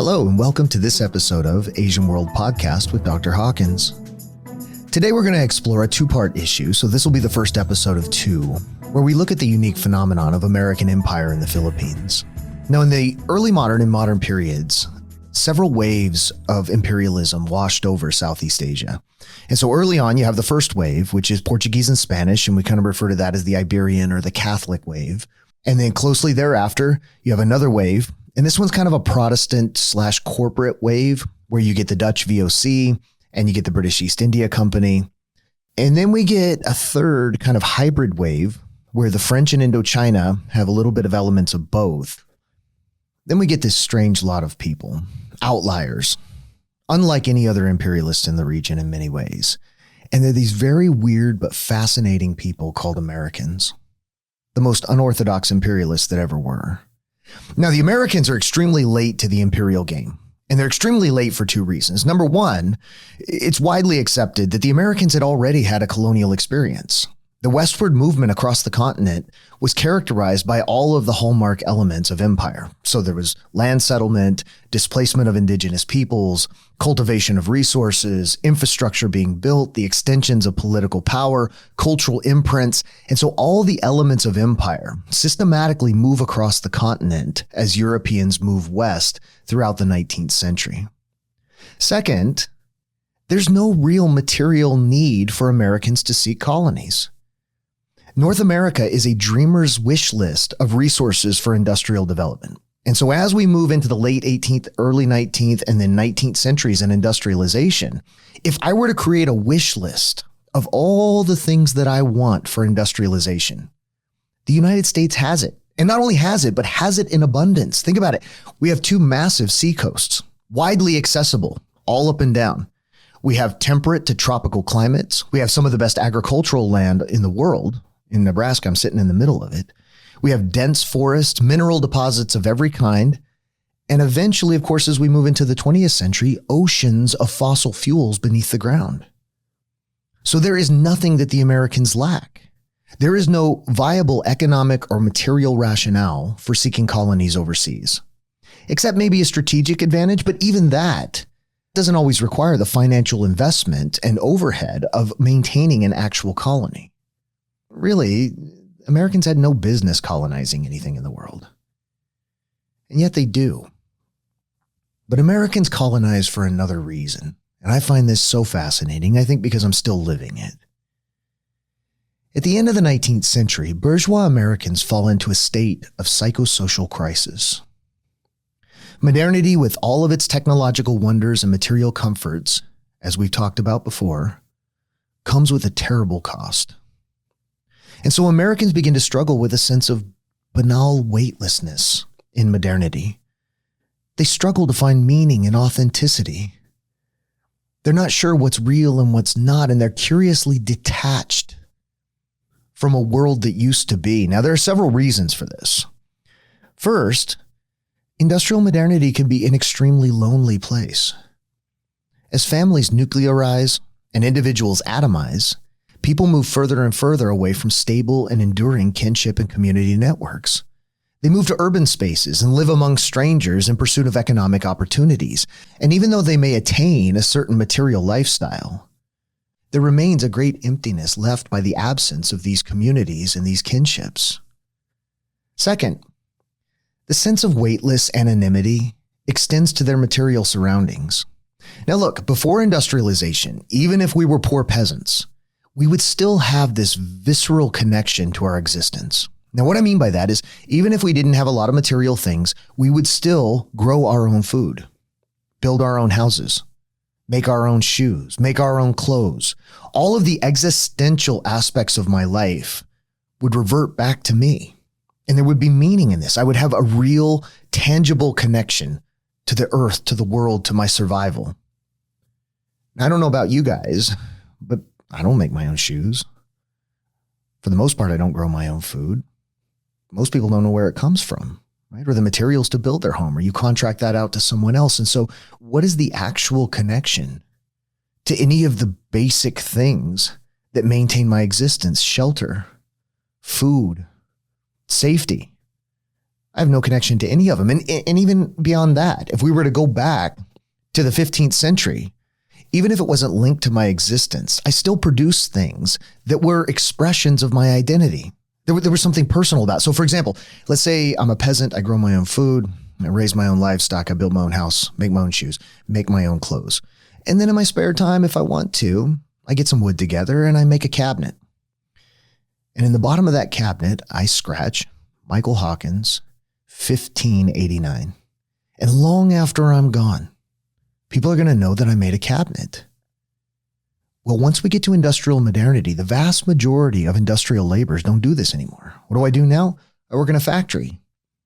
Hello and welcome to this episode of Asian World Podcast with Dr. Hawkins. Today we're going to explore a two-part issue, so this will be the first episode of two, where we look at the unique phenomenon of American empire in the Philippines. Now, in the early modern and modern periods, several waves of imperialism washed over Southeast Asia. And so early on, you have the first wave, which is Portuguese and Spanish, and we kind of refer to that as the Iberian or the Catholic wave. And then closely thereafter, you have another wave, and this one's kind of a Protestant/corporate wave, where you get the Dutch VOC and you get the British East India Company. And then we get a third kind of hybrid wave, where the French and Indochina have a little bit of elements of both. Then we get this strange lot of people, outliers, unlike any other imperialist in the region in many ways. And they're these very weird but fascinating people called Americans, the most unorthodox imperialists that ever were. Now, the Americans are extremely late to the imperial game, and they're extremely late for two reasons. Number one, it's widely accepted that the Americans had already had a colonial experience. The westward movement across the continent was characterized by all of the hallmark elements of empire. So there was land settlement, displacement of indigenous peoples, cultivation of resources, infrastructure being built, the extensions of political power, cultural imprints. And so all the elements of empire systematically move across the continent as Europeans move west throughout the 19th century. Second, there's no real material need for Americans to seek colonies. North America is a dreamer's wish list of resources for industrial development. And so as we move into the late 18th, early 19th, and then 19th centuries in industrialization, if I were to create a wish list of all the things that I want for industrialization, the United States has it. And not only has it, but has it in abundance. Think about it. We have two massive seacoasts, widely accessible, all up and down. We have temperate to tropical climates. We have some of the best agricultural land in the world. In Nebraska, I'm sitting in the middle of it. We have dense forests, mineral deposits of every kind. And eventually, of course, as we move into the 20th century, oceans of fossil fuels beneath the ground. So there is nothing that the Americans lack. There is no viable economic or material rationale for seeking colonies overseas, except maybe a strategic advantage. But even that doesn't always require the financial investment and overhead of maintaining an actual colony. Really, Americans had no business colonizing anything in the world. And yet they do. But Americans colonize for another reason. And I find this so fascinating, I think because I'm still living it. At the end of the 19th century, bourgeois Americans fall into a state of psychosocial crisis. Modernity, with all of its technological wonders and material comforts, as we've talked about before, comes with a terrible cost. And so Americans begin to struggle with a sense of banal weightlessness in modernity. They struggle to find meaning and authenticity. They're not sure what's real and what's not, and they're curiously detached from a world that used to be. Now, there are several reasons for this. First, industrial modernity can be an extremely lonely place. As families nuclearize and individuals atomize, people move further and further away from stable and enduring kinship and community networks. They move to urban spaces and live among strangers in pursuit of economic opportunities. And even though they may attain a certain material lifestyle, there remains a great emptiness left by the absence of these communities and these kinships. Second, the sense of weightless anonymity extends to their material surroundings. Now look, before industrialization, even if we were poor peasants, we would still have this visceral connection to our existence. Now, what I mean by that is, even if we didn't have a lot of material things, we would still grow our own food, build our own houses, make our own shoes, make our own clothes. All of the existential aspects of my life would revert back to me. And there would be meaning in this. I would have a real, tangible connection to the earth, to the world, to my survival. Now, I don't know about you guys, but I don't make my own shoes. For the most part, I don't grow my own food. Most people don't know where it comes from, right? Or the materials to build their home, or you contract that out to someone else. And so what is the actual connection to any of the basic things that maintain my existence? Shelter, food, safety. I have no connection to any of them. And even beyond that, if we were to go back to the 15th century, even if it wasn't linked to my existence, I still produced things that were expressions of my identity. There was something personal about it. So for example, let's say I'm a peasant, I grow my own food, I raise my own livestock, I build my own house, make my own shoes, make my own clothes. And then in my spare time, if I want to, I get some wood together and I make a cabinet. And in the bottom of that cabinet, I scratch Michael Hawkins, 1589. And long after I'm gone, people are going to know that I made a cabinet. Well, once we get to industrial modernity, the vast majority of industrial laborers don't do this anymore. What do I do now? I work in a factory.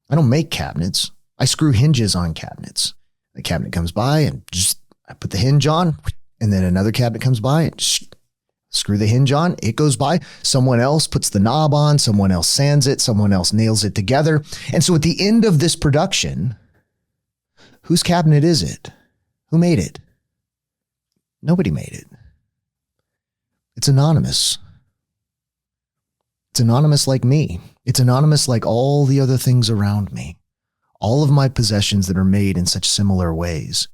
I don't make cabinets. I screw hinges on cabinets. The cabinet comes by and I put the hinge on, and then another cabinet comes by and screw the hinge on. It goes by. Someone else puts the knob on. Someone else sands it. Someone else nails it together. And so at the end of this production, whose cabinet is it? Who made it? Nobody made it. It's anonymous. It's anonymous like me. It's anonymous like all the other things around me. All of my possessions that are made in such similar ways.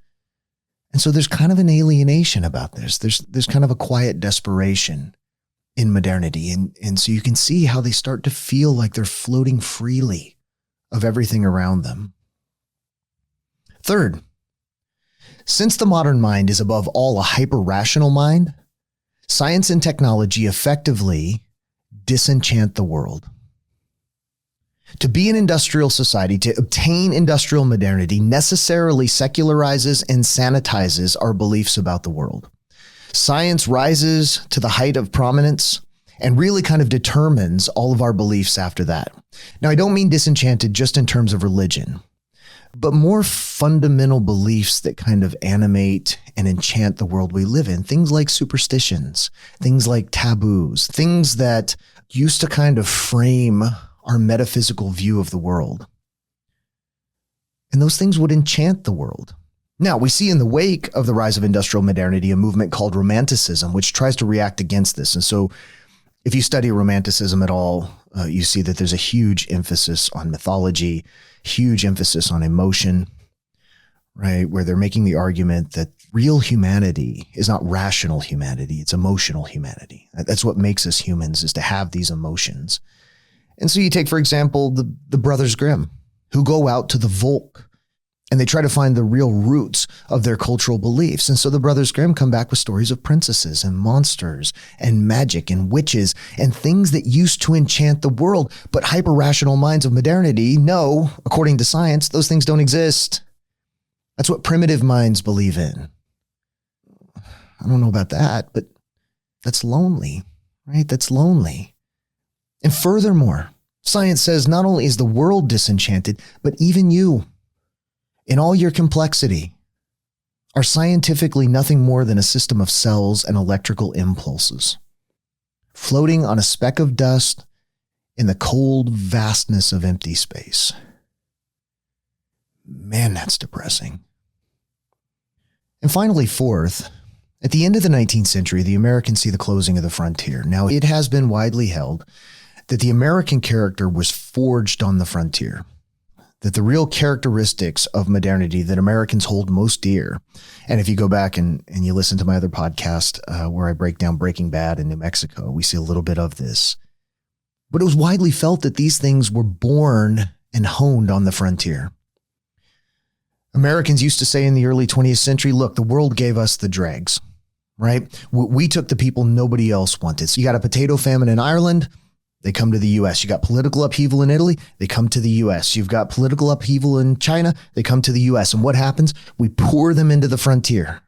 And so there's kind of an alienation about this. There's kind of a quiet desperation in modernity. And so you can see how they start to feel like they're floating freely of everything around them. Third, since the modern mind is above all a hyper-rational mind, science and technology effectively disenchant the world. To be an industrial society, to obtain industrial modernity, necessarily secularizes and sanitizes our beliefs about the world. Science rises to the height of prominence and really kind of determines all of our beliefs after that. Now, I don't mean disenchanted just in terms of religion, but more fundamental beliefs that kind of animate and enchant the world we live in. Things like superstitions, things like taboos, things that used to kind of frame our metaphysical view of the world. And those things would enchant the world. Now, we see in the wake of the rise of industrial modernity a movement called Romanticism, which tries to react against this. And so if you study Romanticism at all, you see that there's a huge emphasis on mythology, huge emphasis on emotion, right? Where they're making the argument that real humanity is not rational humanity, it's emotional humanity. That's what makes us humans, is to have these emotions. And so you take, for example, the Brothers Grimm, who go out to the Volk and they try to find the real roots of their cultural beliefs. And so the Brothers Grimm come back with stories of princesses and monsters and magic and witches and things that used to enchant the world. But hyper-rational minds of modernity know, according to science, those things don't exist. That's what primitive minds believe in. I don't know about that, but that's lonely, right? That's lonely. And furthermore, science says not only is the world disenchanted, but even you, in all your complexity, are scientifically nothing more than a system of cells and electrical impulses, floating on a speck of dust in the cold vastness of empty space. Man, that's depressing. And finally, fourth, at the end of the 19th century, the Americans see the closing of the frontier. Now, it has been widely held that the American character was forged on the frontier, that the real characteristics of modernity that Americans hold most dear, and if you go back and you listen to my other podcast where I break down Breaking Bad in New Mexico, we see a little bit of this. But it was widely felt that these things were born and honed on the frontier. Americans used to say in the early 20th century, look, the world gave us the dregs, right? We took the people nobody else wanted. So you got a potato famine in Ireland, they come to the U.S. You got political upheaval in Italy, they come to the U.S. You've got political upheaval in China, they come to the U.S. And what happens? We pour them into the frontier.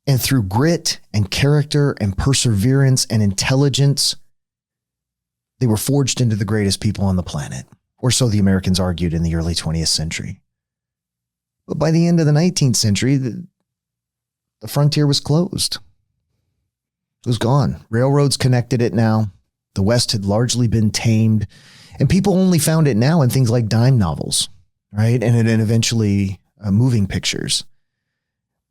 And through grit and character and perseverance and intelligence, they were forged into the greatest people on the planet. Or so the Americans argued in the early 20th century. But by the end of the 19th century, the frontier was closed. It was gone. Railroads connected it now. The West had largely been tamed, and people only found it now in things like dime novels, right? And eventually moving pictures.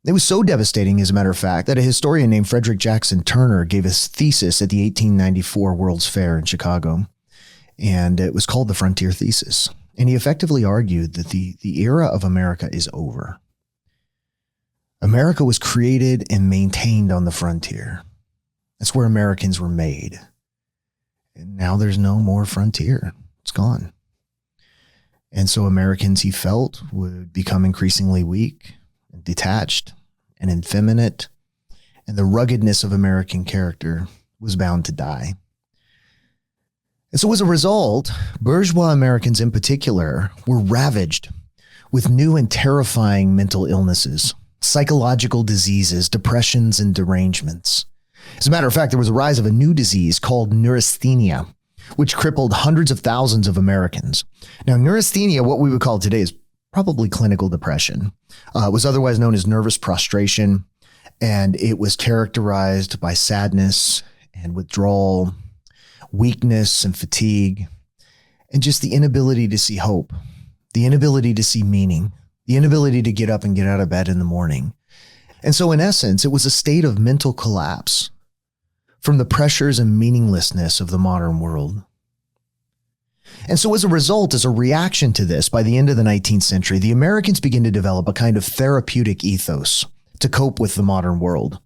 It was so devastating, as a matter of fact, that a historian named Frederick Jackson Turner gave his thesis at the 1894 World's Fair in Chicago, and it was called the Frontier Thesis. And he effectively argued that the era of America is over. America was created and maintained on the frontier. That's where Americans were made. And now there's no more frontier. It's gone. And so Americans, he felt, would become increasingly weak, and detached, and effeminate, and the ruggedness of American character was bound to die. And so as a result, bourgeois Americans in particular were ravaged with new and terrifying mental illnesses, psychological diseases, depressions, and derangements. As a matter of fact, there was a rise of a new disease called neurasthenia, which crippled hundreds of thousands of Americans. Now, neurasthenia, what we would call today, is probably clinical depression. It was otherwise known as nervous prostration, and it was characterized by sadness and withdrawal, weakness and fatigue, and just the inability to see hope, the inability to see meaning, the inability to get up and get out of bed in the morning. And so in essence, it was a state of mental collapse from the pressures and meaninglessness of the modern world. And so as a result, as a reaction to this, by the end of the 19th century, the Americans begin to develop a kind of therapeutic ethos to cope with the modern world.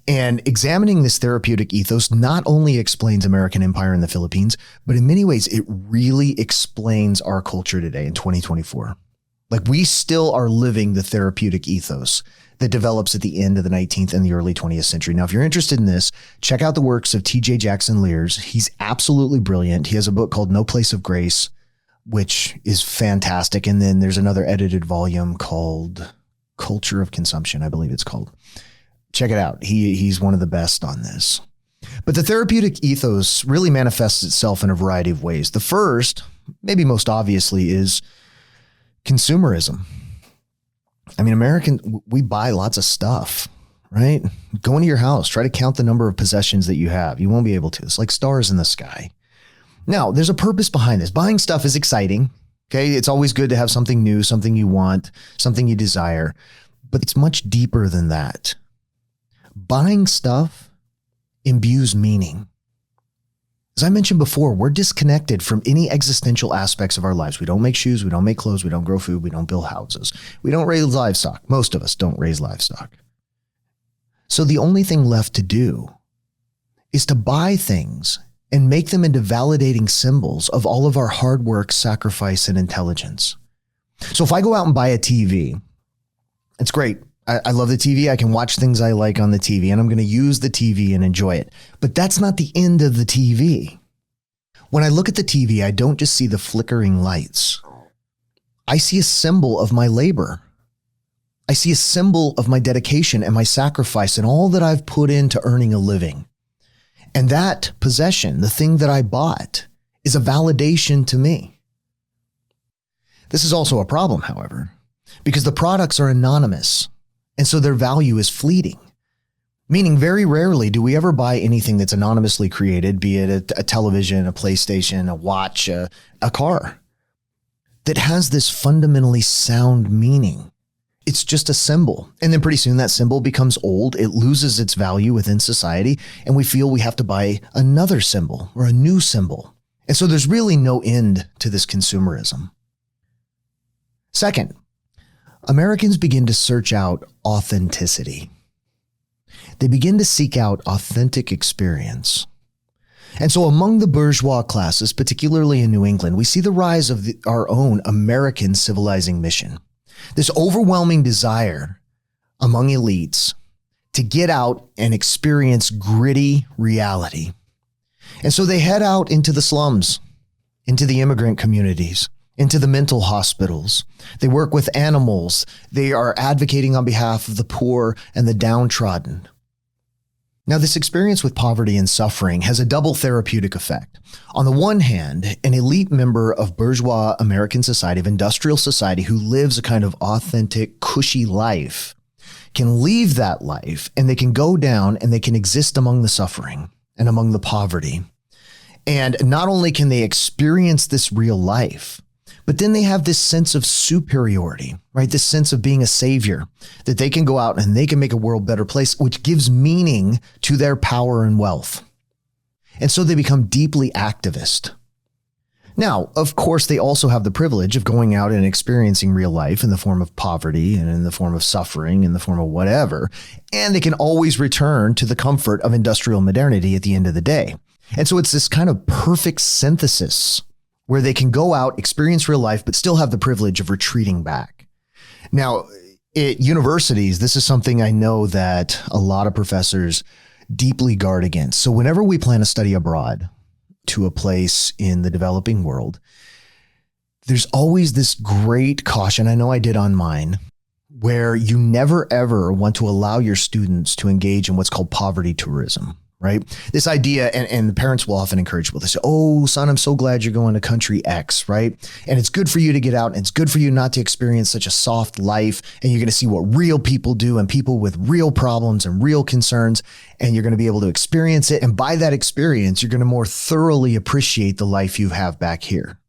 And examining this therapeutic ethos not only explains American empire in the Philippines, but in many ways, it really explains our culture today in 2024. Like, we still are living the therapeutic ethos that develops at the end of the 19th and the early 20th century. Now, if you're interested in this, check out the works of T.J. Jackson Lears. He's absolutely brilliant. He has a book called No Place of Grace, which is fantastic. And then there's another edited volume called Culture of Consumption, I believe it's called. Check it out. He's one of the best on this. But the therapeutic ethos really manifests itself in a variety of ways. The first, maybe most obviously, is consumerism. I mean, we buy lots of stuff, right? Go into your house, try to count the number of possessions that you have. You won't be able to. It's like stars in the sky. Now, there's a purpose behind this. Buying stuff is exciting. Okay. It's always good to have something new, something you want, something you desire, but it's much deeper than that. Buying stuff imbues meaning. As I mentioned before, we're disconnected from any existential aspects of our lives. We don't make shoes, we don't make clothes, we don't grow food, we don't build houses. We don't raise livestock. Most of us don't raise livestock. So the only thing left to do is to buy things and make them into validating symbols of all of our hard work, sacrifice, and intelligence. So if I go out and buy a TV, it's great. I love the TV. I can watch things I like on the TV, and I'm going to use the TV and enjoy it. But that's not the end of the TV. When I look at the TV, I don't just see the flickering lights. I see a symbol of my labor. I see a symbol of my dedication and my sacrifice and all that I've put into earning a living. And that possession, the thing that I bought, is a validation to me. This is also a problem, however, because the products are anonymous. And so their value is fleeting, meaning very rarely do we ever buy anything that's anonymously created, be it a television, a PlayStation, a watch, a car, that has this fundamentally sound meaning. It's just a symbol. And then pretty soon that symbol becomes old. It loses its value within society. And we feel we have to buy another symbol or a new symbol. And so there's really no end to this consumerism. Second, Americans begin to search out authenticity. They begin to seek out authentic experience. And so among the bourgeois classes, particularly in New England, we see the rise of our own American civilizing mission. This overwhelming desire among elites to get out and experience gritty reality. And so they head out into the slums, into the immigrant communities, into the mental hospitals. They work with animals. They are advocating on behalf of the poor and the downtrodden. Now, this experience with poverty and suffering has a double therapeutic effect. On the one hand, an elite member of bourgeois American society, of industrial society, who lives a kind of authentic, cushy life, can leave that life and they can go down and they can exist among the suffering and among the poverty. And not only can they experience this real life, but then they have this sense of superiority, right? This sense of being a savior, that they can go out and they can make a world a better place, which gives meaning to their power and wealth. And so they become deeply activist. Now, of course, they also have the privilege of going out and experiencing real life in the form of poverty and in the form of suffering, in the form of whatever. And they can always return to the comfort of industrial modernity at the end of the day. And so it's this kind of perfect synthesis where they can go out, experience real life, but still have the privilege of retreating back. Now, at universities, this is something I know that a lot of professors deeply guard against. So whenever we plan to study abroad to a place in the developing world, there's always this great caution. I know I did on mine, where you never, ever want to allow your students to engage in what's called poverty tourism. Right? This idea, and the parents will often encourage people. They say, oh, son, I'm so glad you're going to country X, right? And it's good for you to get out, and it's good for you not to experience such a soft life, and you're going to see what real people do and people with real problems and real concerns, and you're going to be able to experience it. And by that experience, you're going to more thoroughly appreciate the life you have back here.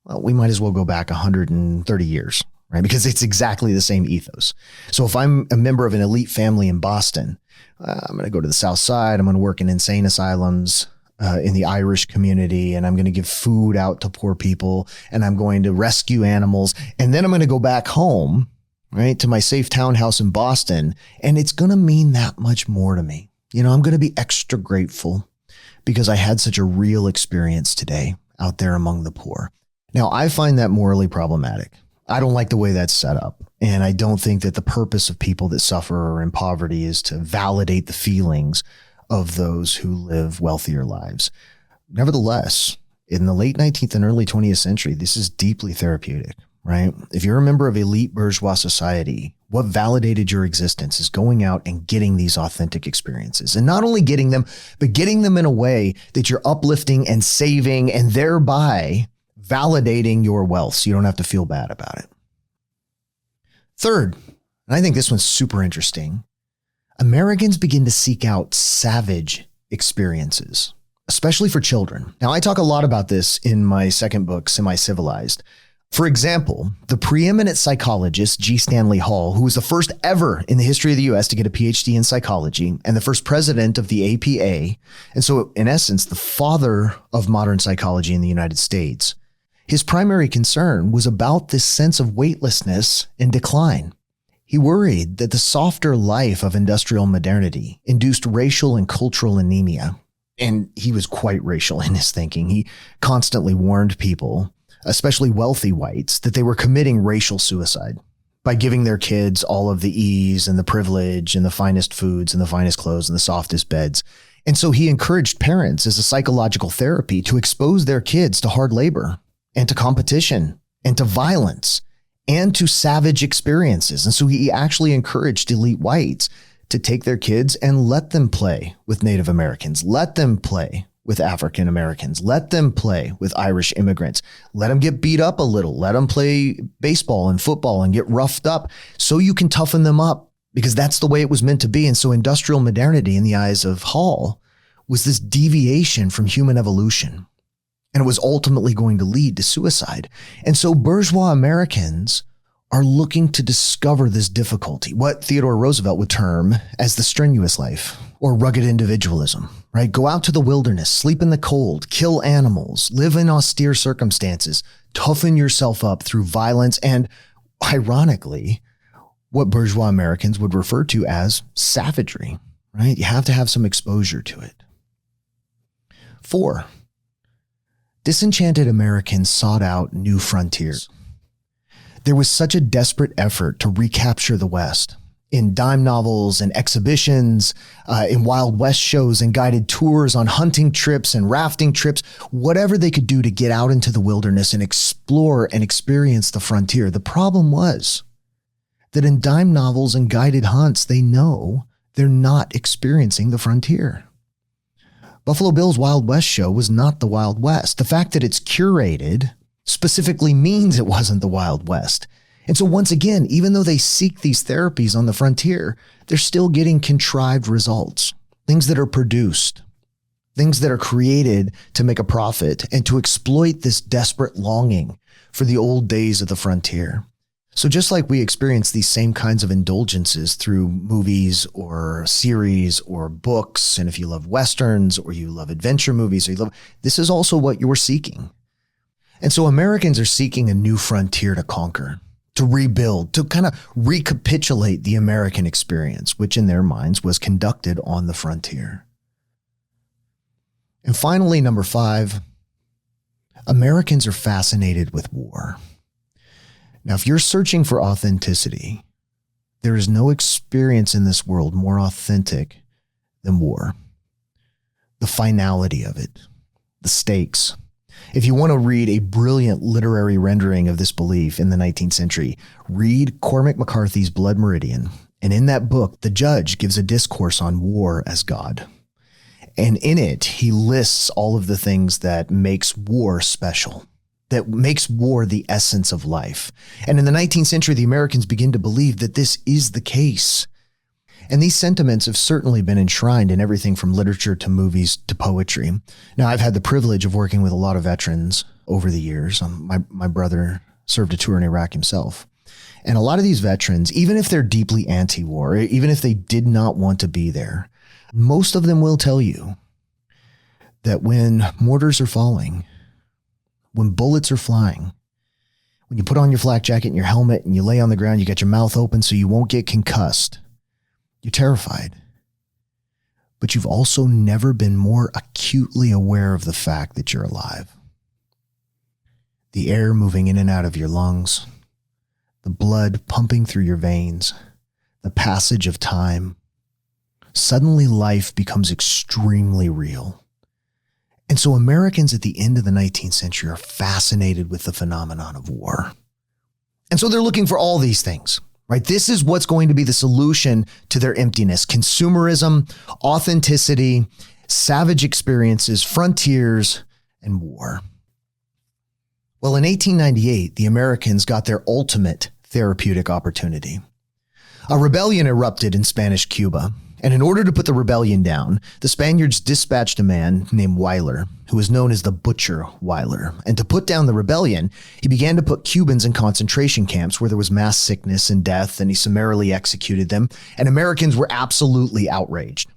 Well, we might as well go back 130 years, right? Because it's exactly the same ethos. So if I'm a member of an elite family in Boston, I'm going to go to the South Side. I'm going to work in insane asylums in the Irish community, and I'm going to give food out to poor people, and I'm going to rescue animals. And then I'm going to go back home, right, to my safe townhouse in Boston, and it's going to mean that much more to me. You know, I'm going to be extra grateful because I had such a real experience today out there among the poor. Now, I find that morally problematic. I don't like the way that's set up. And I don't think that the purpose of people that suffer or in poverty is to validate the feelings of those who live wealthier lives. Nevertheless, in the late 19th and early 20th century, this is deeply therapeutic, right? If you're a member of elite bourgeois society, what validated your existence is going out and getting these authentic experiences. And not only getting them, but getting them in a way that you're uplifting and saving and thereby validating your wealth so you don't have to feel bad about it. Third, and I think this one's super interesting, Americans begin to seek out savage experiences, especially for children. Now, I talk a lot about this in my second book, Semi-Civilized. For example, the preeminent psychologist, G. Stanley Hall, who was the first ever in the history of the U.S. to get a PhD in psychology and the first president of the APA, and so in essence, the father of modern psychology in the United States, his primary concern was about this sense of weightlessness and decline. He worried that the softer life of industrial modernity induced racial and cultural anemia. And he was quite racial in his thinking. He constantly warned people, especially wealthy whites, that they were committing racial suicide by giving their kids all of the ease and the privilege and the finest foods and the finest clothes and the softest beds. And so he encouraged parents as a psychological therapy to expose their kids to hard labor and to competition and to violence and to savage experiences. And so he actually encouraged elite whites to take their kids and let them play with Native Americans, let them play with African Americans, let them play with Irish immigrants, let them get beat up a little, let them play baseball and football and get roughed up so you can toughen them up, because that's the way it was meant to be. And so industrial modernity in the eyes of Hall was this deviation from human evolution. And it was ultimately going to lead to suicide. And so bourgeois Americans are looking to discover this difficulty, what Theodore Roosevelt would term as the strenuous life or rugged individualism, right? Go out to the wilderness, sleep in the cold, kill animals, live in austere circumstances, toughen yourself up through violence, and ironically, what bourgeois Americans would refer to as savagery, right? You have to have some exposure to it. 4, disenchanted Americans sought out new frontiers. There was such a desperate effort to recapture the West in dime novels and exhibitions, in Wild West shows and guided tours, on hunting trips and rafting trips, whatever they could do to get out into the wilderness and explore and experience the frontier. The problem was that in dime novels and guided hunts, they know they're not experiencing the frontier. Buffalo Bill's Wild West show was not the Wild West. The fact that it's curated specifically means it wasn't the Wild West. And so once again, even though they seek these therapies on the frontier, they're still getting contrived results, things that are produced, things that are created to make a profit and to exploit this desperate longing for the old days of the frontier. So just like we experience these same kinds of indulgences through movies or series or books, and if you love Westerns or you love adventure movies, this is also what you're seeking. And so Americans are seeking a new frontier to conquer, to rebuild, to kind of recapitulate the American experience, which in their minds was conducted on the frontier. And finally, number 5, Americans are fascinated with war. Now, if you're searching for authenticity, there is no experience in this world more authentic than war. The finality of it, the stakes. If you want to read a brilliant literary rendering of this belief in the 19th century, read Cormac McCarthy's Blood Meridian. And in that book, the judge gives a discourse on war as God. And in it, he lists all of the things that makes war special, that makes war the essence of life. And in the 19th century, the Americans begin to believe that this is the case. And these sentiments have certainly been enshrined in everything from literature to movies to poetry. Now, I've had the privilege of working with a lot of veterans over the years. My brother served a tour in Iraq himself. And a lot of these veterans, even if they're deeply anti-war, even if they did not want to be there, most of them will tell you that when mortars are falling, when bullets are flying, when you put on your flak jacket and your helmet and you lay on the ground, you got your mouth open so you won't get concussed, you're terrified. But you've also never been more acutely aware of the fact that you're alive. The air moving in and out of your lungs, the blood pumping through your veins, the passage of time. Suddenly life becomes extremely real. And so Americans at the end of the 19th century are fascinated with the phenomenon of war. And so they're looking for all these things, right? This is what's going to be the solution to their emptiness: consumerism, authenticity, savage experiences, frontiers, and war. Well, in 1898, the Americans got their ultimate therapeutic opportunity. A rebellion erupted in Spanish Cuba. And in order to put the rebellion down, the Spaniards dispatched a man named Weyler, who was known as the Butcher Weyler. And to put down the rebellion, he began to put Cubans in concentration camps where there was mass sickness and death, and he summarily executed them. And Americans were absolutely outraged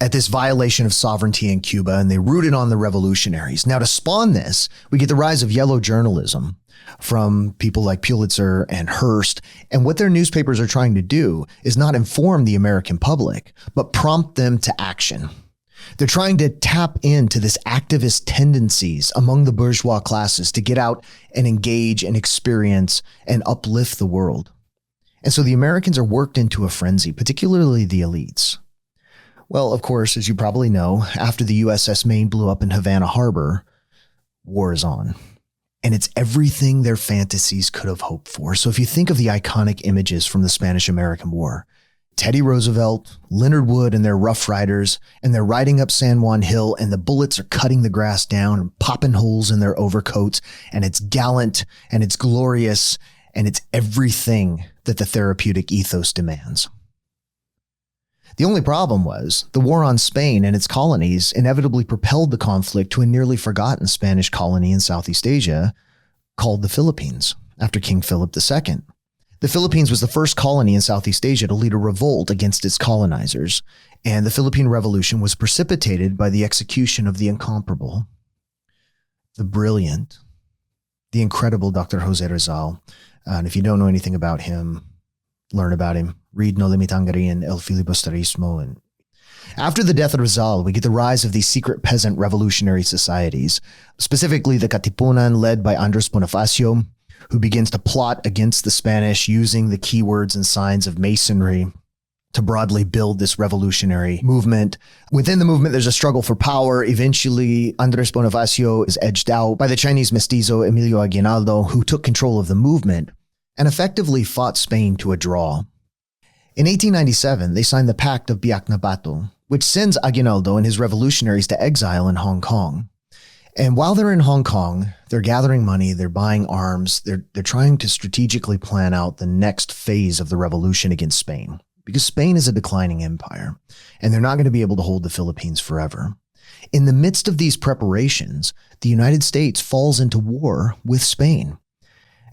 at this violation of sovereignty in Cuba, and they rooted on the revolutionaries. Now, to spawn this, we get the rise of yellow journalism from people like Pulitzer and Hearst. And what their newspapers are trying to do is not inform the American public, but prompt them to action. They're trying to tap into this activist tendencies among the bourgeois classes to get out and engage and experience and uplift the world. And so the Americans are worked into a frenzy, particularly the elites. Well, of course, as you probably know, after the USS Maine blew up in Havana Harbor, war is on. And it's everything their fantasies could have hoped for. So if you think of the iconic images from the Spanish-American War, Teddy Roosevelt, Leonard Wood and their Rough Riders, and they're riding up San Juan Hill, and the bullets are cutting the grass down and popping holes in their overcoats, and it's gallant, and it's glorious, and it's everything that the therapeutic ethos demands. The only problem was the war on Spain and its colonies inevitably propelled the conflict to a nearly forgotten Spanish colony in Southeast Asia called the Philippines after King Philip II. The Philippines was the first colony in Southeast Asia to lead a revolt against its colonizers, and the Philippine Revolution was precipitated by the execution of the incomparable, the brilliant, the incredible Dr. Jose Rizal. And if you don't know anything about him, learn about him. Read No Limitangari and El Filibusterismo. And after the death of Rizal, we get the rise of these secret peasant revolutionary societies, specifically the Katipunan led by Andres Bonifacio, who begins to plot against the Spanish using the keywords and signs of masonry to broadly build this revolutionary movement. Within the movement, there's a struggle for power. Eventually, Andres Bonifacio is edged out by the Chinese mestizo Emilio Aguinaldo, who took control of the movement and effectively fought Spain to a draw. In 1897, they signed the Pact of Biaknabato, which sends Aguinaldo and his revolutionaries to exile in Hong Kong. And while they're in Hong Kong, they're gathering money, they're buying arms, they're trying to strategically plan out the next phase of the revolution against Spain, because Spain is a declining empire, and they're not going to be able to hold the Philippines forever. In the midst of these preparations, the United States falls into war with Spain.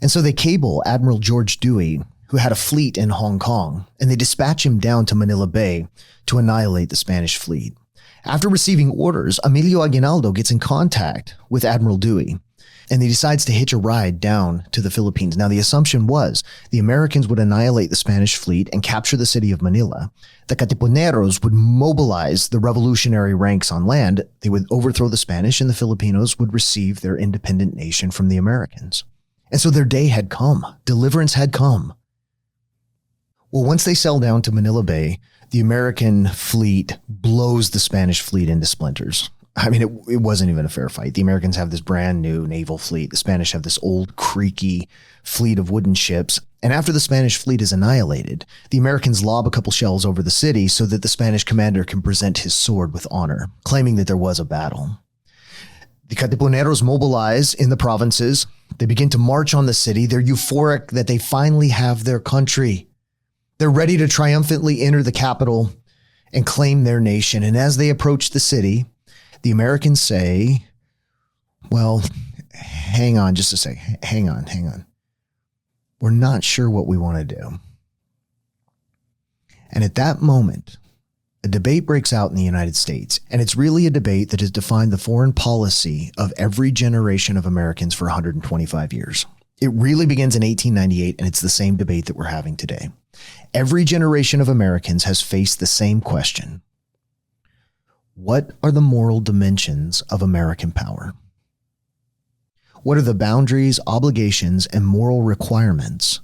And so they cable Admiral George Dewey, who had a fleet in Hong Kong, and they dispatch him down to Manila Bay to annihilate the Spanish fleet. After receiving orders, Emilio Aguinaldo gets in contact with Admiral Dewey, And he decides to hitch a ride down to the Philippines. Now, the assumption was the Americans would annihilate the Spanish fleet and capture the city of Manila. The Katipuneros would mobilize the revolutionary ranks on land. They would overthrow the Spanish, and the Filipinos would receive their independent nation from the Americans. And so their day had come. Deliverance had come. Well, once they sail down to Manila Bay, the American fleet blows the Spanish fleet into splinters. I mean, it wasn't even a fair fight. The Americans have this brand new naval fleet. The Spanish have this old, creaky fleet of wooden ships. And after the Spanish fleet is annihilated, the Americans lob a couple shells over the city so that the Spanish commander can present his sword with honor, claiming that there was a battle. The Katipuneros mobilize in the provinces. They begin to march on the city. They're euphoric that they finally have their country. They're ready to triumphantly enter the capital and claim their nation. And as they approach the city, the Americans say, well, hang on just a sec. Hang on. We're not sure what we want to do. And at that moment, a debate breaks out in the United States. And it's really a debate that has defined the foreign policy of every generation of Americans for 125 years. It really begins in 1898, and it's the same debate that we're having today. Every generation of Americans has faced the same question. What are the moral dimensions of American power? What are the boundaries, obligations, and moral requirements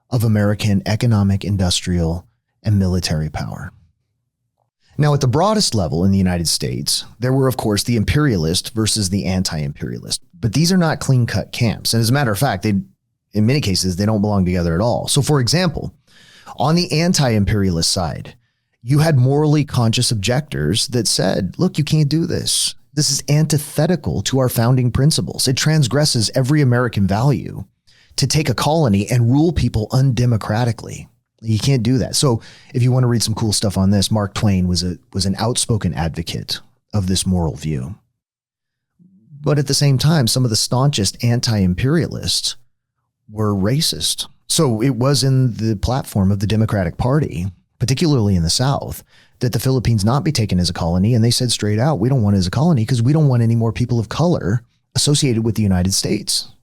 of American economic, industrial, and military power? Now, at the broadest level in the United States, there were, of course, the imperialist versus the anti-imperialist. But these are not clean-cut camps. And as a matter of fact, in many cases, they don't belong together at all. So, for example, on the anti-imperialist side, you had morally conscious objectors that said, look, you can't do this. This is antithetical to our founding principles. It transgresses every American value to take a colony and rule people undemocratically. You can't do that. So if you want to read some cool stuff on this, Mark Twain was an outspoken advocate of this moral view. But at the same time, some of the staunchest anti-imperialists were racist. So it was in the platform of the Democratic Party, particularly in the South, that the Philippines not be taken as a colony. And they said straight out, we don't want it as a colony because we don't want any more people of color associated with the United States.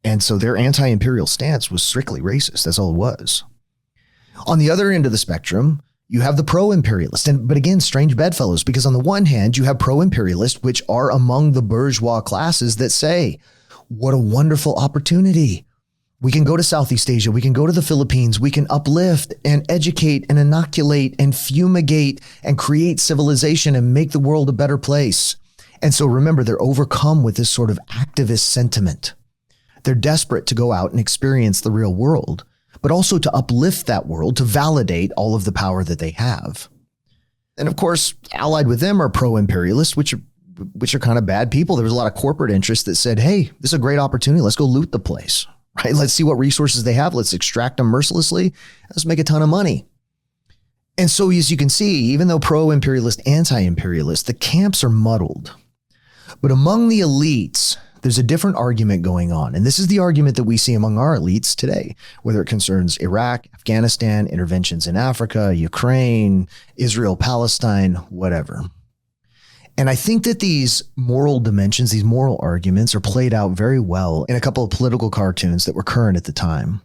And so their anti-imperial stance was strictly racist. That's all it was. On the other end of the spectrum, you have the pro-imperialist. But again, strange bedfellows, because on the one hand, you have pro-imperialists, which are among the bourgeois classes that say, what a wonderful opportunity. We can go to Southeast Asia. We can go to the Philippines. We can uplift and educate and inoculate and fumigate and create civilization and make the world a better place. And so remember, they're overcome with this sort of activist sentiment. They're desperate to go out and experience the real world, but also to uplift that world, to validate all of the power that they have. And of course, allied with them are pro-imperialists, which are kind of bad people. There was a lot of corporate interests that said, hey, this is a great opportunity. Let's go loot the place. Right? Let's see what resources they have. Let's extract them mercilessly. Let's make a ton of money. And so as you can see, even though pro-imperialist, anti-imperialist, the camps are muddled. But among the elites, there's a different argument going on. And this is the argument that we see among our elites today, whether it concerns Iraq, Afghanistan, interventions in Africa, Ukraine, Israel, Palestine, whatever. And I think that these moral dimensions, these moral arguments are played out very well in a couple of political cartoons that were current at the time.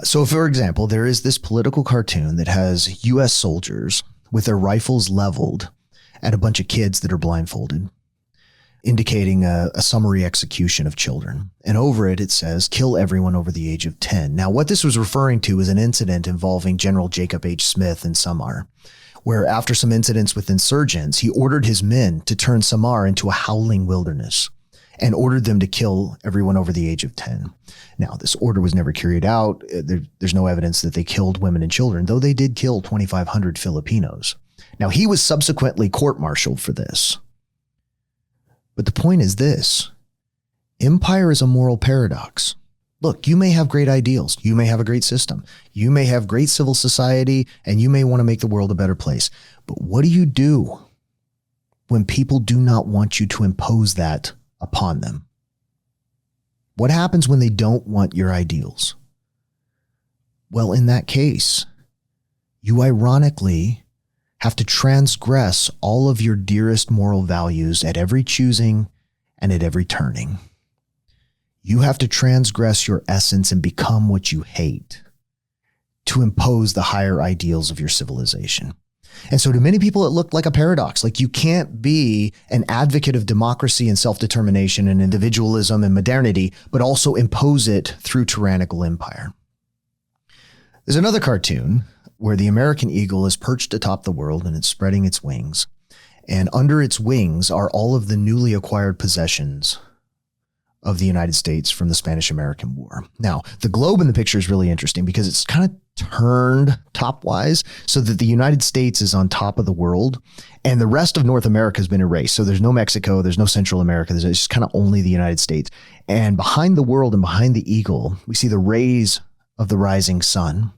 So, for example, there is this political cartoon that has U.S. soldiers with their rifles leveled at a bunch of kids that are blindfolded, indicating a summary execution of children. And over it, it says, kill everyone over the age of 10. Now, what this was referring to is an incident involving General Jacob H. Smith in Samar, where after some incidents with insurgents, he ordered his men to turn Samar into a howling wilderness and ordered them to kill everyone over the age of 10. Now, this order was never carried out. There's no evidence that they killed women and children, though they did kill 2,500 Filipinos. Now, he was subsequently court-martialed for this. But the point is this: empire is a moral paradox. Look, you may have great ideals. You may have a great system. You may have great civil society, and you may want to make the world a better place. But what do you do when people do not want you to impose that upon them? What happens when they don't want your ideals? Well, in that case, you ironically have to transgress all of your dearest moral values at every choosing and at every turning. You have to transgress your essence and become what you hate to impose the higher ideals of your civilization. And so to many people, it looked like a paradox. Like you can't be an advocate of democracy and self-determination and individualism and modernity, but also impose it through tyrannical empire. There's another cartoon where the American eagle is perched atop the world and it's spreading its wings. And under its wings are all of the newly acquired possessions of the United States from the Spanish-American War. Now, the globe in the picture is really interesting because it's kind of turned topwise so that the United States is on top of the world and the rest of North America has been erased. So there's no Mexico, there's no Central America, there's just kind of only the United States. And behind the world and behind the eagle, we see the rays of the rising sun,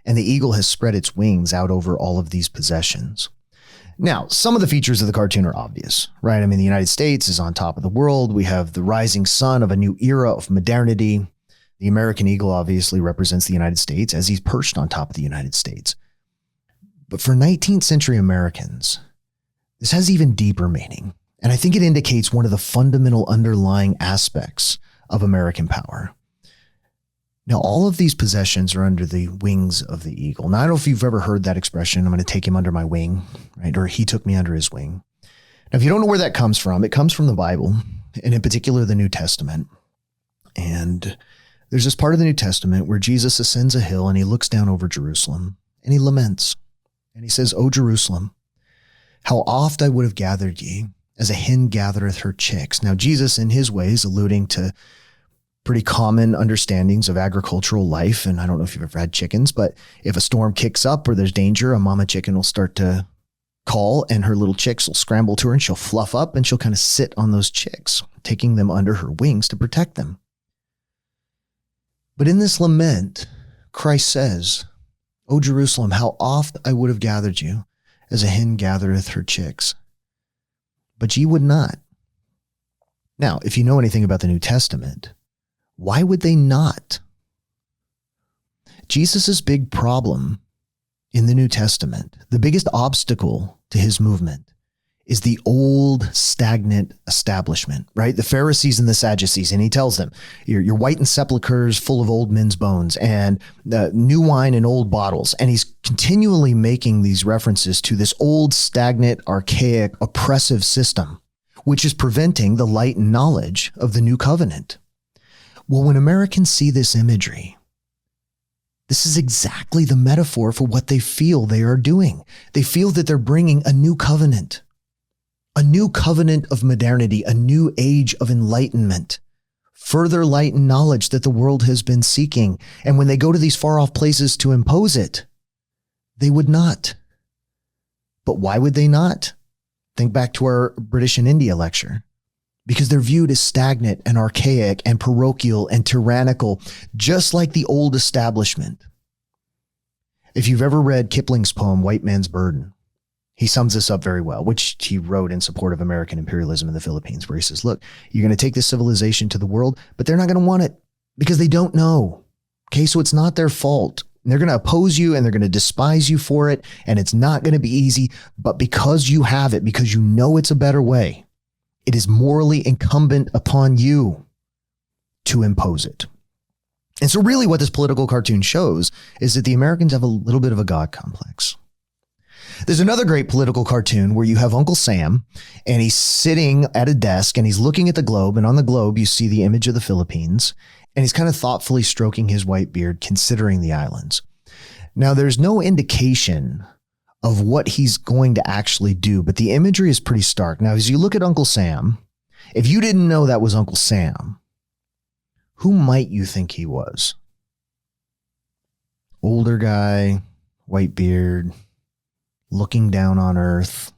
and the eagle has spread its wings out over all of these possessions. Now, some of the features of the cartoon are obvious, right? I mean, the United States is on top of the world. We have the rising sun of a new era of modernity. The American eagle obviously represents the United States as he's perched on top of the United States. But for 19th century Americans, this has even deeper meaning. And I think it indicates one of the fundamental underlying aspects of American power. Now, all of these possessions are under the wings of the eagle. Now, I don't know if you've ever heard that expression, I'm going to take him under my wing, right? Or he took me under his wing. Now, if you don't know where that comes from, it comes from the Bible, and in particular, the New Testament. And there's this part of the New Testament where Jesus ascends a hill and he looks down over Jerusalem and he laments. And he says, "O Jerusalem, how oft I would have gathered ye, as a hen gathereth her chicks." Now, Jesus, in his ways, alluding to pretty common understandings of agricultural life. And I don't know if you've ever had chickens, but if a storm kicks up or there's danger, a mama chicken will start to call and her little chicks will scramble to her and she'll fluff up and she'll kind of sit on those chicks, taking them under her wings to protect them. But in this lament, Christ says, "O Jerusalem, how oft I would have gathered you, as a hen gathereth her chicks. But ye would not." Now, if you know anything about the New Testament, why would they not? Jesus' big problem in the New Testament, the biggest obstacle to his movement, is the old stagnant establishment, right? The Pharisees and the Sadducees. And he tells them, you're white in sepulchres full of old men's bones and new wine in old bottles. And he's continually making these references to this old, stagnant, archaic, oppressive system, which is preventing the light and knowledge of the new covenant. Well, when Americans see this imagery, this is exactly the metaphor for what they feel they are doing. They feel that they're bringing a new covenant of modernity, a new age of enlightenment, further light and knowledge that the world has been seeking. And when they go to these far off places to impose it, they would not. But why would they not? Think back to our British and India lecture. Because they're viewed as stagnant and archaic and parochial and tyrannical, just like the old establishment. If you've ever read Kipling's poem, White Man's Burden, he sums this up very well, which he wrote in support of American imperialism in the Philippines, where he says, look, you're going to take this civilization to the world, but they're not going to want it because they don't know. Okay, so it's not their fault. And they're going to oppose you and they're going to despise you for it. And it's not going to be easy, but because you have it, because you know it's a better way, it is morally incumbent upon you to impose it. And so really what this political cartoon shows is that the Americans have a little bit of a God complex. There's another great political cartoon where you have Uncle Sam and he's sitting at a desk and he's looking at the globe, and on the globe you see the image of the Philippines and he's kind of thoughtfully stroking his white beard, considering the islands. Now there's no indication of what he's going to actually do, but the imagery is pretty stark. Now, as you look at Uncle Sam, if you didn't know that was Uncle Sam, who might you think he was? Older guy, white beard, looking down on earth,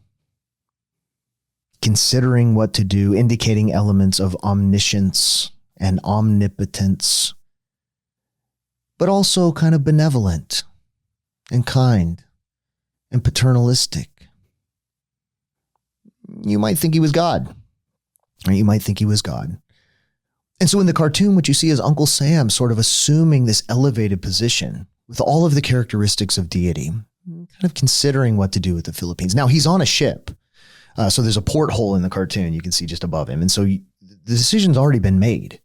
considering what to do, indicating elements of omniscience and omnipotence, but also kind of benevolent and kind and paternalistic. You might think he was God, or you might think he was God. And so in the cartoon, what you see is Uncle Sam sort of assuming this elevated position with all of the characteristics of deity, kind of considering what to do with the Philippines. Now he's on a ship. So there's a porthole in the cartoon you can see just above him. And so the decision's already been made.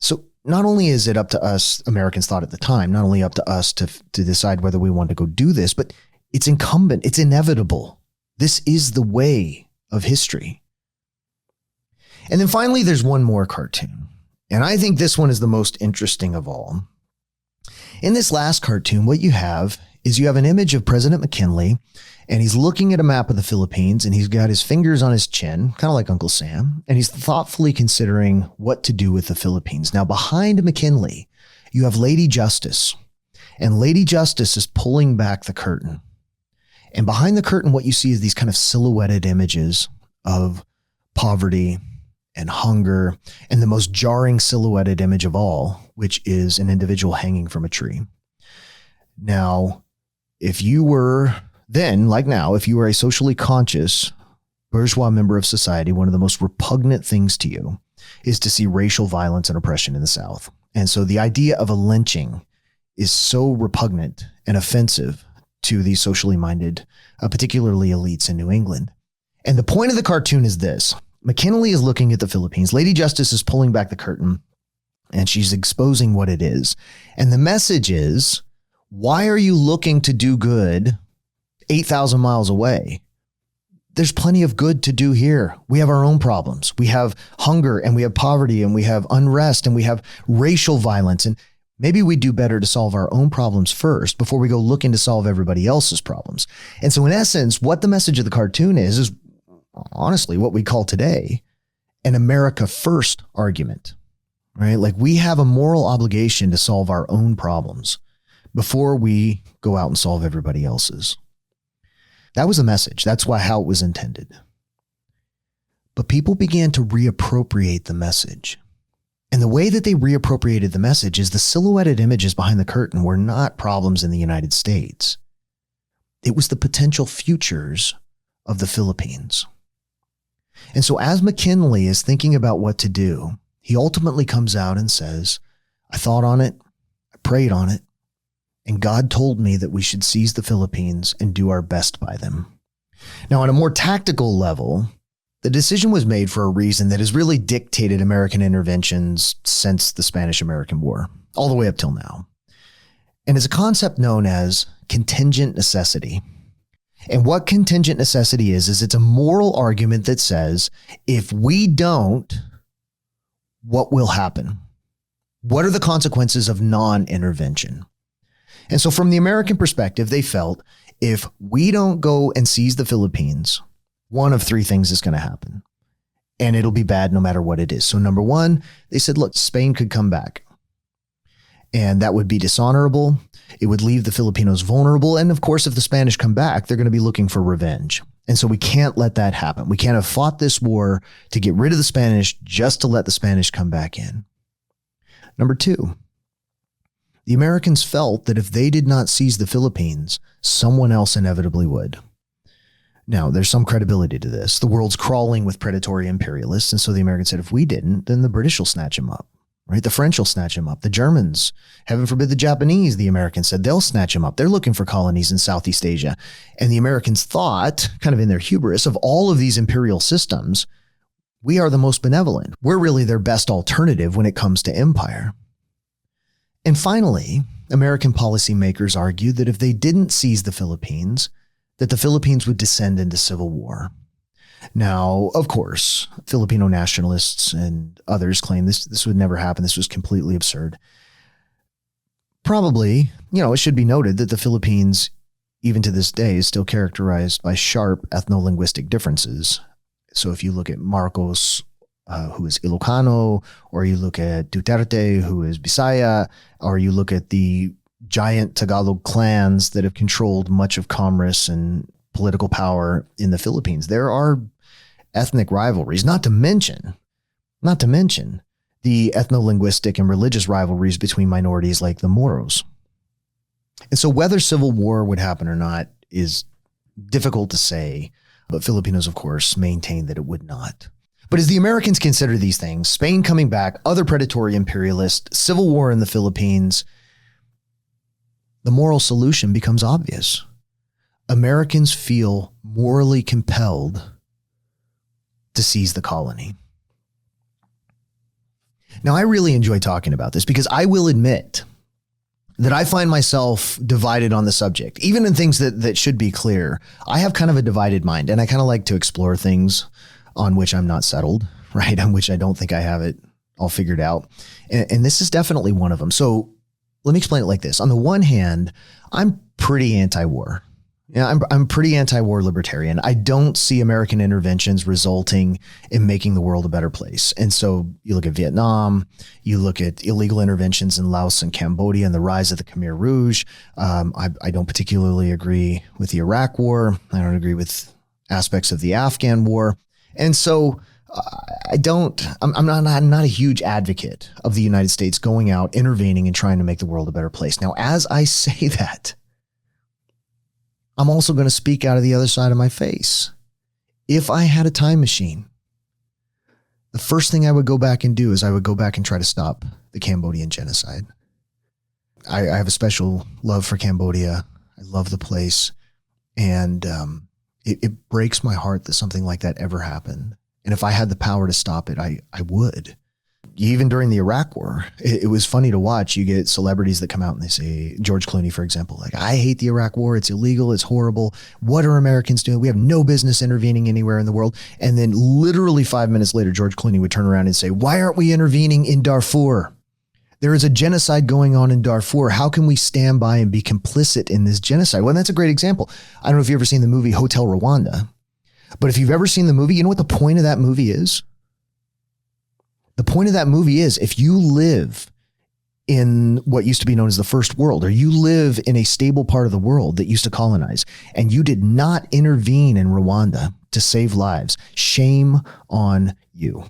So not only is it up to us, Americans thought at the time, not only up to us to decide whether we want to go do this, but it's incumbent, it's inevitable. This is the way of history. And then finally, there's one more cartoon. And I think this one is the most interesting of all. In this last cartoon, what you have is you have an image of President McKinley, and he's looking at a map of the Philippines, and he's got his fingers on his chin, kind of like Uncle Sam, and he's thoughtfully considering what to do with the Philippines. Now, behind McKinley, you have Lady Justice, and Lady Justice is pulling back the curtain. And behind the curtain, what you see is these kind of silhouetted images of poverty and hunger, and the most jarring silhouetted image of all, which is an individual hanging from a tree. Now, if you were then, like now, if you were a socially conscious bourgeois member of society, one of the most repugnant things to you is to see racial violence and oppression in the South. And so the idea of a lynching is so repugnant and offensive to these socially minded, particularly elites in New England. And the point of the cartoon is this. McKinley is looking at the Philippines. Lady Justice is pulling back the curtain, and she's exposing what it is. And the message is, why are you looking to do good 8,000 miles away? There's plenty of good to do here. We have our own problems. We have hunger, and we have poverty, and we have unrest, and we have racial violence. And maybe we do better to solve our own problems first before we go looking to solve everybody else's problems. And so in essence, what the message of the cartoon is honestly what we call today an America first argument, right? Like we have a moral obligation to solve our own problems before we go out and solve everybody else's. That was the message. That's how it was intended. But people began to reappropriate the message. And the way that they reappropriated the message is the silhouetted images behind the curtain were not problems in the United States. It was the potential futures of the Philippines. And so as McKinley is thinking about what to do, he ultimately comes out and says, I thought on it, I prayed on it, and God told me that we should seize the Philippines and do our best by them. Now, on a more tactical level, the decision was made for a reason that has really dictated American interventions since the Spanish-American War, all the way up till now. And it's a concept known as contingent necessity. And what contingent necessity is it's a moral argument that says, if we don't, what will happen? What are the consequences of non-intervention? And so from the American perspective, they felt if we don't go and seize the Philippines, one of three things is going to happen. And it'll be bad no matter what it is. So number one, they said, look, Spain could come back. And that would be dishonorable. It would leave the Filipinos vulnerable. And of course, if the Spanish come back, they're going to be looking for revenge. And so we can't let that happen. We can't have fought this war to get rid of the Spanish just to let the Spanish come back in. Number two, the Americans felt that if they did not seize the Philippines, someone else inevitably would. Now, there's some credibility to this. The world's crawling with predatory imperialists. And so the Americans said, if we didn't, then the British will snatch him up, right? The French will snatch him up. The Germans, heaven forbid the Japanese, the Americans said they'll snatch him up. They're looking for colonies in Southeast Asia. And the Americans thought, kind of in their hubris, of all of these imperial systems, we are the most benevolent. We're really their best alternative when it comes to empire. And finally, American policymakers argued that if they didn't seize the Philippines, that the Philippines would descend into civil war. Now, of course, Filipino nationalists and others claim this would never happen. This was completely absurd. Probably, it should be noted that the Philippines, even to this day, is still characterized by sharp ethno-linguistic differences. So if you look at Marcos, who is Ilocano, or you look at Duterte, who is Bisaya, or you look at the giant Tagalog clans that have controlled much of commerce and political power in the Philippines, there are ethnic rivalries, not to mention the ethno-linguistic and religious rivalries between minorities like the Moros. And so whether civil war would happen or not is difficult to say, but Filipinos, of course, maintain that it would not. But as the Americans consider these things, Spain coming back, other predatory imperialists, civil war in the Philippines, the moral solution becomes obvious. Americans feel morally compelled to seize the colony. Now, I really enjoy talking about this because I will admit that I find myself divided on the subject, even in things that should be clear. I have kind of a divided mind, and I kind of like to explore things on which I'm not settled, right? On which I don't think I have it all figured out. And this is definitely one of them. So let me explain it like this. On the one hand, I'm pretty anti-war. Yeah, I'm pretty anti-war libertarian. I don't see American interventions resulting in making the world a better place. And so you look at Vietnam, you look at illegal interventions in Laos and Cambodia and the rise of the Khmer Rouge. I don't particularly agree with the Iraq War. I don't agree with aspects of the Afghan War. And so I'm not a huge advocate of the United States going out, intervening and trying to make the world a better place. Now, as I say that, I'm also going to speak out of the other side of my face. If I had a time machine, the first thing I would go back and do is I would go back and try to stop the Cambodian genocide. I have a special love for Cambodia. I love the place. And it breaks my heart that something like that ever happened. And if I had the power to stop it, I would. Even during the Iraq War, it was funny to watch. You get celebrities that come out and they say, George Clooney, for example, like, I hate the Iraq War. It's illegal. It's horrible. What are Americans doing? We have no business intervening anywhere in the world. And then literally 5 minutes later, George Clooney would turn around and say, why aren't we intervening in Darfur? There is a genocide going on in Darfur. How can we stand by and be complicit in this genocide? Well, that's a great example. I don't know if you've ever seen the movie Hotel Rwanda, but if you've ever seen the movie, you know what the point of that movie is? The point of that movie is if you live in what used to be known as the first world, or you live in a stable part of the world that used to colonize, and you did not intervene in Rwanda to save lives, shame on you.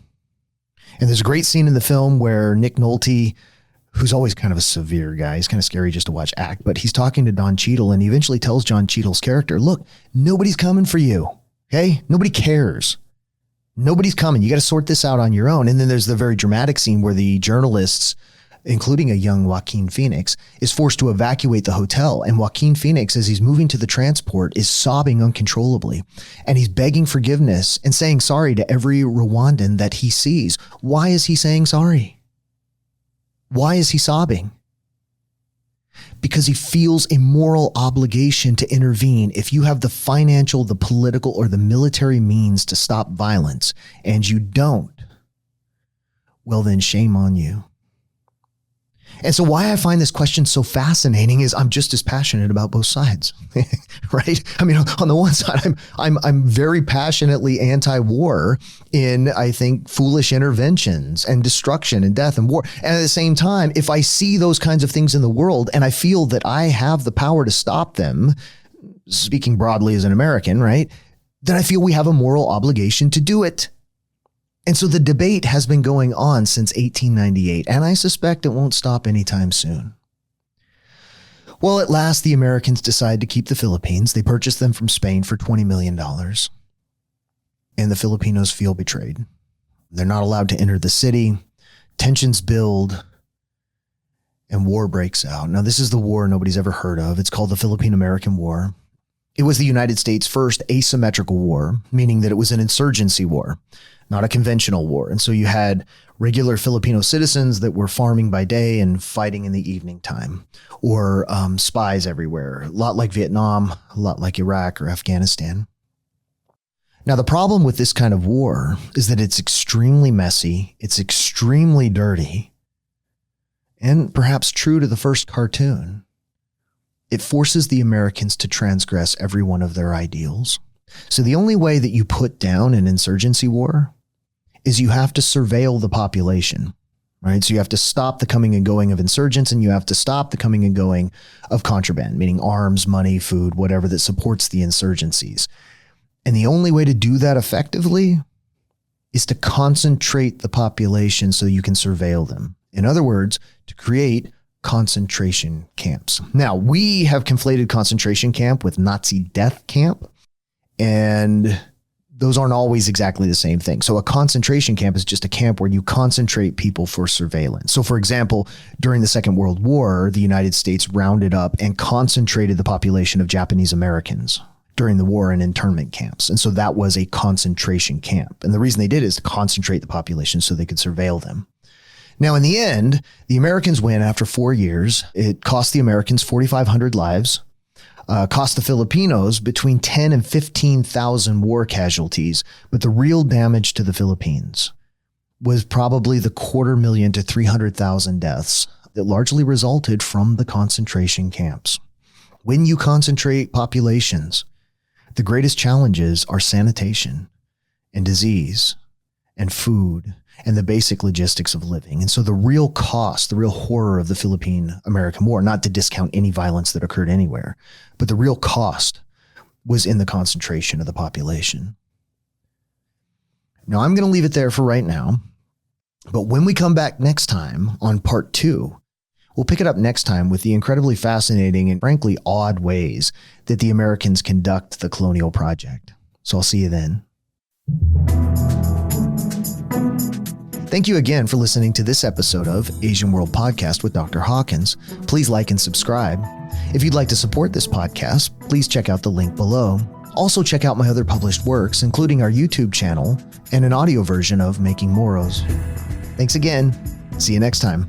And there's a great scene in the film where Nick Nolte, who's always kind of a severe guy, he's kind of scary just to watch act, but he's talking to Don Cheadle, and he eventually tells John Cheadle's character, look, nobody's coming for you. Okay? Nobody cares. Nobody's coming. You got to sort this out on your own. And then there's the very dramatic scene where the journalists, including a young Joaquin Phoenix, is forced to evacuate the hotel. And Joaquin Phoenix, as he's moving to the transport, is sobbing uncontrollably. And he's begging forgiveness and saying sorry to every Rwandan that he sees. Why is he saying sorry? Why is he sobbing? Because he feels a moral obligation to intervene. If you have the financial, the political, or the military means to stop violence, and you don't, well then shame on you. And so why I find this question so fascinating is I'm just as passionate about both sides, right? I mean, on the one side, I'm very passionately anti-war in, I think, foolish interventions and destruction and death and war. And at the same time, if I see those kinds of things in the world and I feel that I have the power to stop them, speaking broadly as an American, right, then I feel we have a moral obligation to do it. And so the debate has been going on since 1898, and I suspect it won't stop anytime soon. Well, at last, the Americans decide to keep the Philippines. They purchased them from Spain for $20 million, and the Filipinos feel betrayed. They're not allowed to enter the city. Tensions build, and war breaks out. Now, this is the war nobody's ever heard of. It's called the Philippine-American War. It was the United States' first asymmetrical war, meaning that it was an insurgency war, not a conventional war. And so you had regular Filipino citizens that were farming by day and fighting in the evening time, or spies everywhere, a lot like Vietnam, a lot like Iraq or Afghanistan. Now, the problem with this kind of war is that it's extremely messy, it's extremely dirty, and perhaps true to the first cartoon, it forces the Americans to transgress every one of their ideals. So the only way that you put down an insurgency war is you have to surveil the population, right? So you have to stop the coming and going of insurgents, and you have to stop the coming and going of contraband, meaning arms, money, food, whatever that supports the insurgencies. And the only way to do that effectively is to concentrate the population so you can surveil them. In other words, to create concentration camps. Now, we have conflated concentration camp with Nazi death camp, and those aren't always exactly the same thing. So a concentration camp is just a camp where you concentrate people for surveillance. So for example, during the Second World War, the United States rounded up and concentrated the population of Japanese Americans during the war in internment camps. And so that was a concentration camp. And the reason they did is to concentrate the population so they could surveil them. Now, in the end, the Americans win after 4 years. It cost the Americans 4,500 lives, cost the Filipinos between 10 and 15,000 war casualties. But the real damage to the Philippines was probably the 250,000 to 300,000 deaths that largely resulted from the concentration camps. When you concentrate populations, the greatest challenges are sanitation and disease and food and the basic logistics of living. And so the real cost, the real horror of the Philippine-American War, not to discount any violence that occurred anywhere, but the real cost was in the concentration of the population. Now, I'm going to leave it there for right now. But when we come back next time on part 2, we'll pick it up next time with the incredibly fascinating and frankly odd ways that the Americans conduct the colonial project. So I'll see you then. Thank you again for listening to this episode of Asian World Podcast with Dr. Hawkins. Please like and subscribe. If you'd like to support this podcast, please check out the link below. Also check out my other published works, including our YouTube channel and an audio version of Making Moros. Thanks again. See you next time.